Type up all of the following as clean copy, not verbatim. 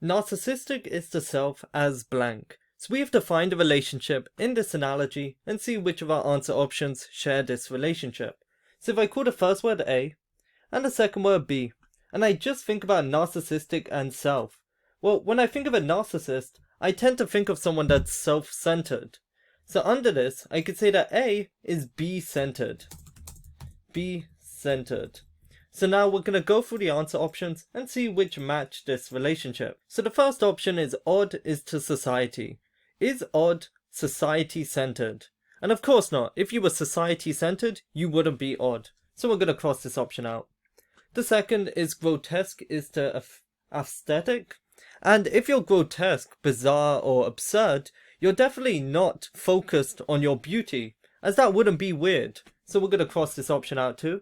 Narcissistic is the self as blank. So we have to find a relationship in this analogy and see which of our answer options share this relationship. So if I call the first word A and the second word B, and I just think about narcissistic and self, well, when I think of a narcissist, I tend to think of someone that's self-centered. So under this, I could say that A is B-centered. B-centered. So now we're going to go through the answer options and see which match this relationship. So the first option is odd is to society. Is odd society-centered? And of course not. If you were society-centered, you wouldn't be odd. So we're going to cross this option out. The second is grotesque is to aesthetic. And if you're grotesque, bizarre, or absurd, you're definitely not focused on your beauty, as that wouldn't be weird. So we're going to cross this option out too.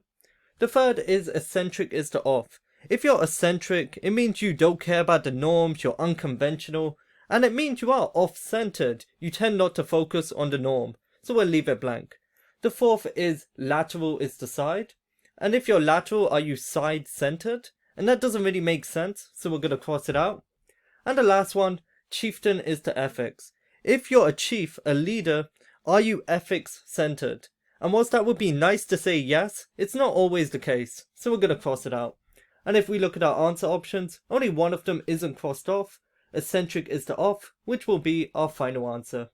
The third is eccentric is to off. If you're eccentric, it means you don't care about the norms, you're unconventional, and it means you are off-centered. You tend not to focus on the norm, so we'll leave it blank. The fourth is lateral is to side, and if you're lateral, are you side-centered? And that doesn't really make sense, so we're going to cross it out. And the last one, chieftain is to ethics. If you're a chief, a leader, are you ethics-centered? And whilst that would be nice to say yes, it's not always the case, so we're going to cross it out. And if we look at our answer options, only one of them isn't crossed off. Eccentric is to off, which will be our final answer.